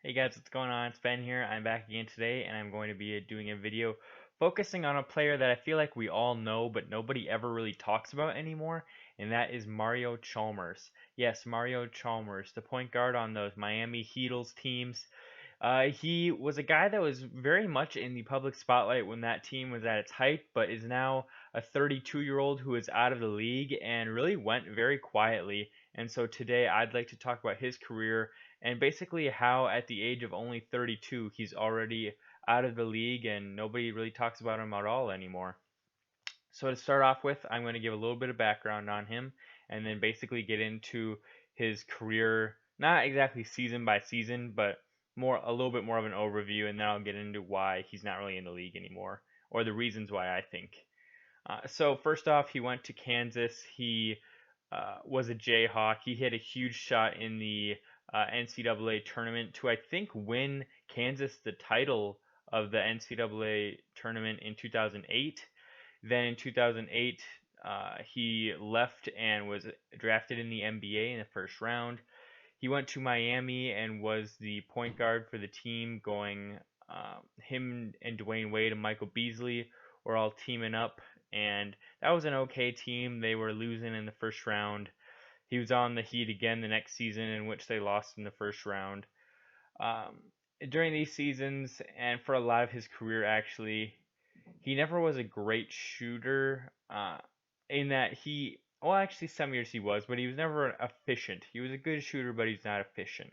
Hey guys, what's going on? It's Ben here. I'm back again today, and I'm going to be doing a video focusing on a player that I feel like we all know, but nobody ever really talks about anymore, and that is Mario Chalmers. Yes, Mario Chalmers, the point guard on those Miami Heatles teams. He was a guy that was very much in the public spotlight when that team was at its height, but is now a 32-year-old who is out of the league and really went very quietly. And so today I'd like to talk about his career and basically how at the age of only 32 he's already out of the league and nobody really talks about him at all anymore. So to start off with, I'm going to give a little bit of background on him and then basically get into his career, not exactly season by season, but more a little bit more of an overview, and then I'll get into why he's not really in the league anymore or the reasons why I think. So first off, he went to Kansas. He was a Jayhawk. He hit a huge shot in the NCAA tournament to, I think, win Kansas the title of the NCAA tournament in 2008. Then in 2008, he left and was drafted in the NBA in the first round. He went to Miami and was the point guard for the team, going him and Dwayne Wade and Michael Beasley were all teaming up, and that was an okay team. They were losing in the first round. He was on the Heat again the next season, in which they lost in the first round. Um, During these seasons, and for a lot of his career, actually, he never was a great shooter. In that well, actually, some years he was, but he was never efficient. He was a good shooter, but he's not efficient.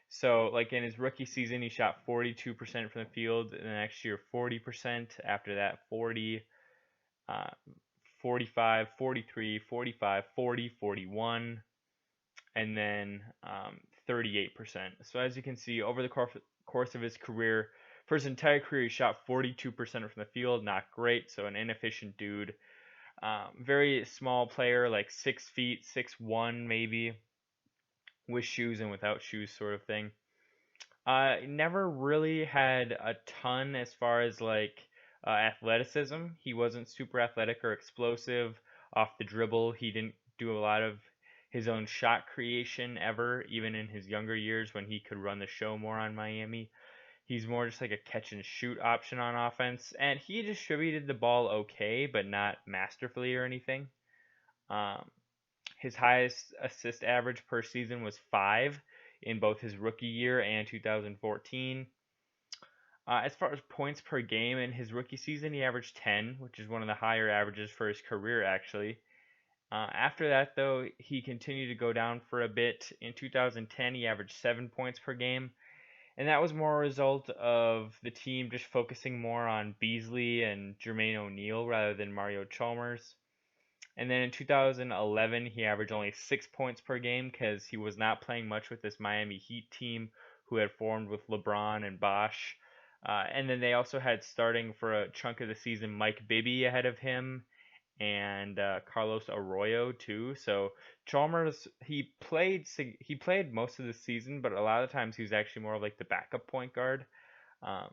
So, like in his rookie season, he shot 42% from the field. And the next year, 40%. After that, 40, uh, 45, 43, 45, 40, 41, and then 38%. So, as you can see, over the course of his career, for his entire career, he shot 42% from the field. Not great. So, an inefficient dude. Very small player, like 6 feet, 6'1", maybe, with shoes and without shoes, sort of thing. Never really had a ton as far as like athleticism. He wasn't super athletic or explosive off the dribble. He didn't do a lot of his own shot creation ever, even in his younger years when he could run the show more on Miami. He's more just like a catch and shoot option on offense, and he distributed the ball okay, but not masterfully or anything. Um, his highest assist average per season was 5 in both his rookie year and 2014. As far as points per game in his rookie season, he averaged 10, which is one of the higher averages for his career, actually. After that, though, he continued to go down for a bit. In 2010, he averaged 7 points per game, and that was more a result of the team just focusing more on Beasley and Jermaine O'Neal rather than Mario Chalmers. And then in 2011, he averaged only 6 points per game because he was not playing much with this Miami Heat team who had formed with LeBron and Bosh. And then they also had, starting for a chunk of the season, Mike Bibby ahead of him and Carlos Arroyo too. So Chalmers, he played most of the season, but a lot of times he was actually more of like the backup point guard. Um,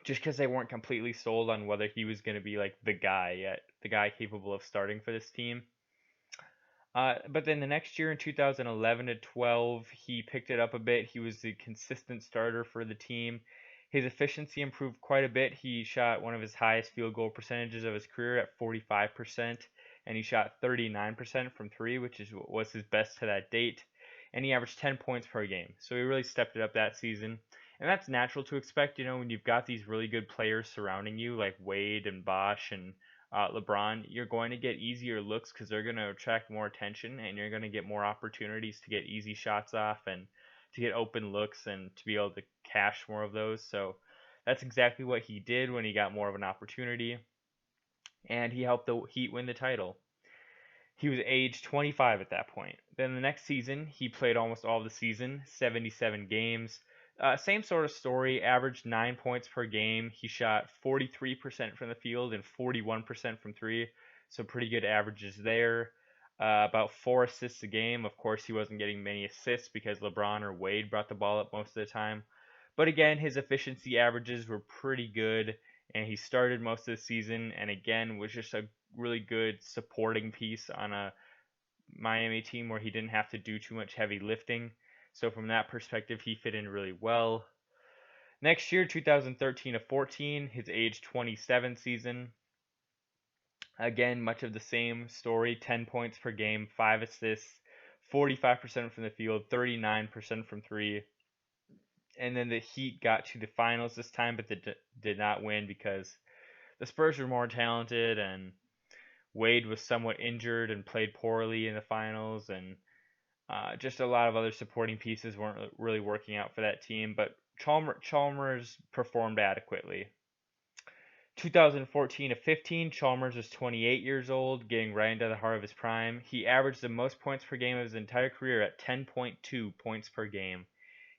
just because they weren't completely sold on whether he was going to be like the guy yet, the guy capable of starting for this team. But then the next year in 2011 to 12, he picked it up a bit. He was the consistent starter for the team. His efficiency improved quite a bit. He shot one of his highest field goal percentages of his career at 45%, and he shot 39% from three, which was his best to that date. And he averaged 10 points per game. So he really stepped it up that season. And that's natural to expect, when you've got these really good players surrounding you, like Wade and Bosh and LeBron. You're going to get easier looks because they're going to attract more attention, and you're going to get more opportunities to get easy shots off and to get open looks and to be able to cash more of those. So that's exactly what he did when he got more of an opportunity, and he helped the Heat win the title. He was age 25 at that point. Then the next season, he played almost all of the season, 77 games. Same sort of story, averaged 9 points per game. He shot 43% from the field and 41% from three, so pretty good averages there. About 4 assists a game. Of course, he wasn't getting many assists because LeBron or Wade brought the ball up most of the time. But again, his efficiency averages were pretty good, and he started most of the season, and again, was just a really good supporting piece on a Miami team where he didn't have to do too much heavy lifting. So from that perspective, he fit in really well. Next year, 2013 to 14, his age 27 season. Again, much of the same story, 10 points per game, 5 assists, 45% from the field, 39% from 3. And then the Heat got to the finals this time, but they did not win because the Spurs were more talented and Wade was somewhat injured and played poorly in the finals, and just a lot of other supporting pieces weren't really working out for that team. But Chalmers performed adequately. 2014 to 15, Chalmers was 28 years old, getting right into the heart of his prime. He averaged the most points per game of his entire career at 10.2 points per game.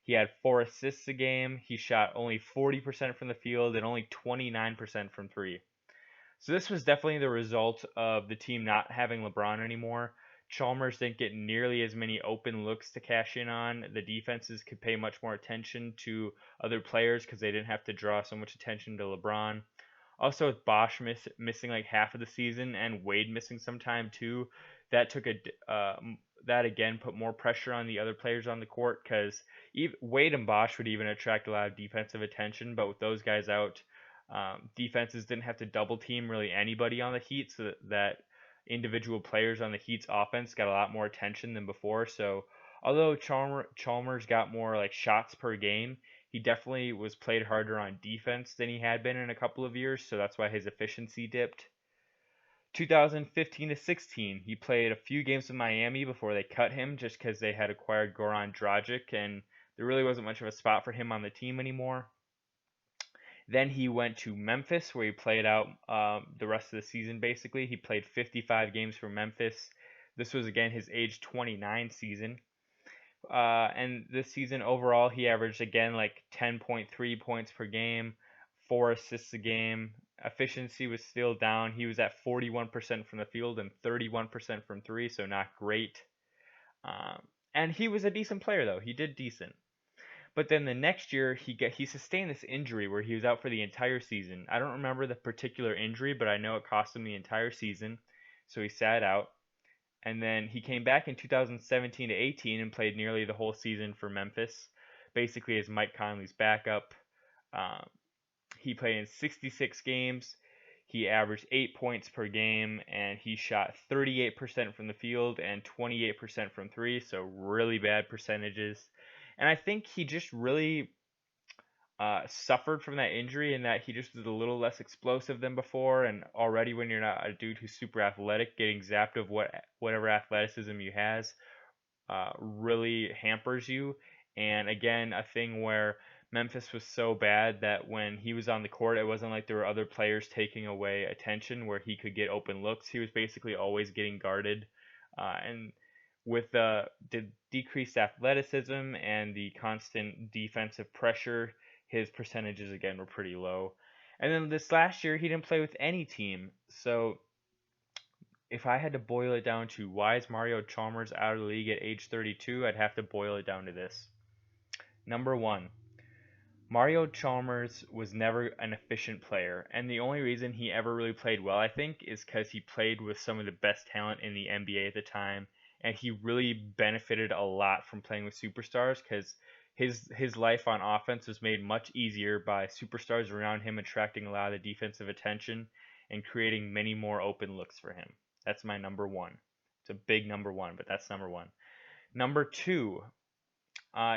He had 4 assists a game. He shot only 40% from the field and only 29% from 3. So this was definitely the result of the team not having LeBron anymore. Chalmers didn't get nearly as many open looks to cash in on. The defenses could pay much more attention to other players because they didn't have to draw so much attention to LeBron. Also, with Bosch missing like half of the season and Wade missing some time too, that took that again put more pressure on the other players on the court because Wade and Bosch would even attract a lot of defensive attention, but with those guys out, defenses didn't have to double team really anybody on the Heat, so that individual players on the Heat's offense got a lot more attention than before. So although Chalmers got more like shots per game, he definitely was played harder on defense than he had been in a couple of years, so that's why his efficiency dipped. 2015 to 16, he played a few games with Miami before they cut him just because they had acquired Goran Dragic, and there really wasn't much of a spot for him on the team anymore. Then he went to Memphis, where he played out the rest of the season basically. He played 55 games for Memphis. This was, again, his age 29 season. And this season overall, he averaged, again, like 10.3 points per game, 4 assists a game. Efficiency was still down. He was at 41% from the field and 31% from 3, so not great. And he was a decent player, though. He did decent. But then the next year he sustained this injury where he was out for the entire season. I don't remember the particular injury, but I know it cost him the entire season. So he sat out. And then he came back in 2017 to 18 and played nearly the whole season for Memphis, basically as Mike Conley's backup. He played in 66 games. He averaged 8 points per game, and he shot 38% from the field and 28% from 3, so really bad percentages. And I think he just really suffered from that injury in that he just was a little less explosive than before. And already, when you're not a dude who's super athletic, getting zapped of whatever athleticism you has really hampers you. And again, a thing where Memphis was so bad that when he was on the court, it wasn't like there were other players taking away attention where he could get open looks. He was basically always getting guarded. And with the decreased athleticism and the constant defensive pressure, his percentages again were pretty low. And then this last year, he didn't play with any team. So if I had to boil it down to why is Mario Chalmers out of the league at age 32, I'd have to boil it down to this. Number one, Mario Chalmers was never an efficient player, and the only reason he ever really played well, I think, is because he played with some of the best talent in the NBA at the time, and he really benefited a lot from playing with superstars because his life on offense was made much easier by superstars around him attracting a lot of the defensive attention and creating many more open looks for him. That's my number one. It's a big number one, but that's number one. Number two,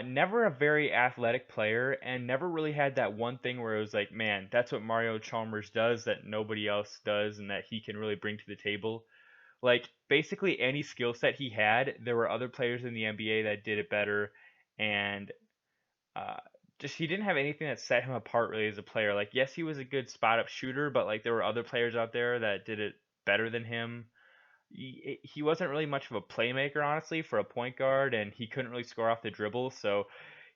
never a very athletic player and never really had that one thing where it was like, man, that's what Mario Chalmers does that nobody else does and that he can really bring to the table. Like, basically any skill set he had, there were other players in the NBA that did it better, and uh, just he didn't have anything that set him apart really as a player. Like, yes, he was a good spot up shooter, but like there were other players out there that did it better than him. He wasn't really much of a playmaker, honestly, for a point guard, and he couldn't really score off the dribble. So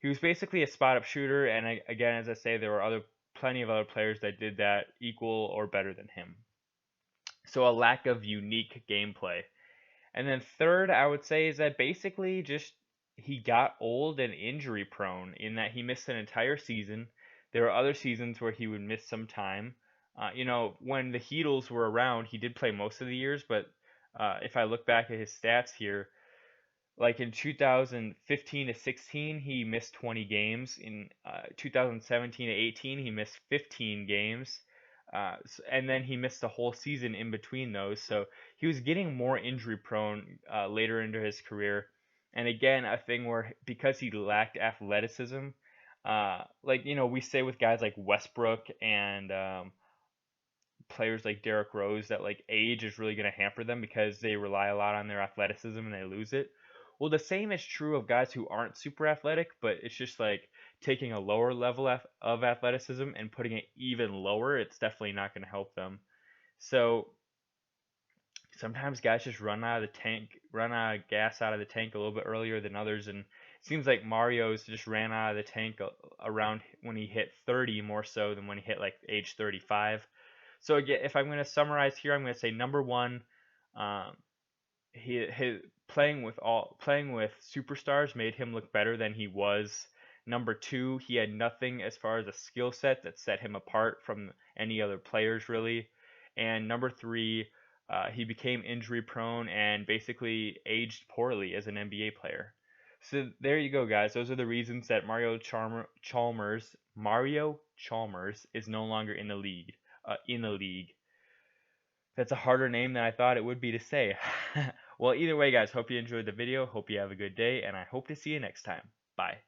he was basically a spot up shooter. And again, as I say, there were plenty of other players that did that equal or better than him. So a lack of unique gameplay. And then third, I would say is that basically just he got old and injury prone in that he missed an entire season. There were other seasons where he would miss some time. When the Heatles were around, he did play most of the years, but if I look back at his stats here, Like in 2015 to 16, he missed 20 games. In 2017 to 18, he missed 15 games. And then he missed the whole season in between those. So he was getting more injury prone later into his career. And again, a thing where because he lacked athleticism, like, we say with guys like Westbrook and players like Derrick Rose that like age is really going to hamper them because they rely a lot on their athleticism and they lose it. Well, the same is true of guys who aren't super athletic, but it's just like taking a lower level of athleticism and putting it even lower. It's definitely not going to help them. So sometimes guys just run out of gas out of the tank a little bit earlier than others, and it seems like Mario's just ran out of the tank around when he hit 30 more so than when he hit like age 35. So again, if I'm going to summarize here, I'm going to say number one, um, his playing with superstars made him look better than he was. Number two, he had nothing as far as a skill set that set him apart from any other players really. And number three, he became injury prone and basically aged poorly as an NBA player. So there you go, guys. Those are the reasons that Mario Chalmers is no longer in the league. In the league. That's a harder name than I thought it would be to say. Well, either way, guys, hope you enjoyed the video. Hope you have a good day, and I hope to see you next time. Bye.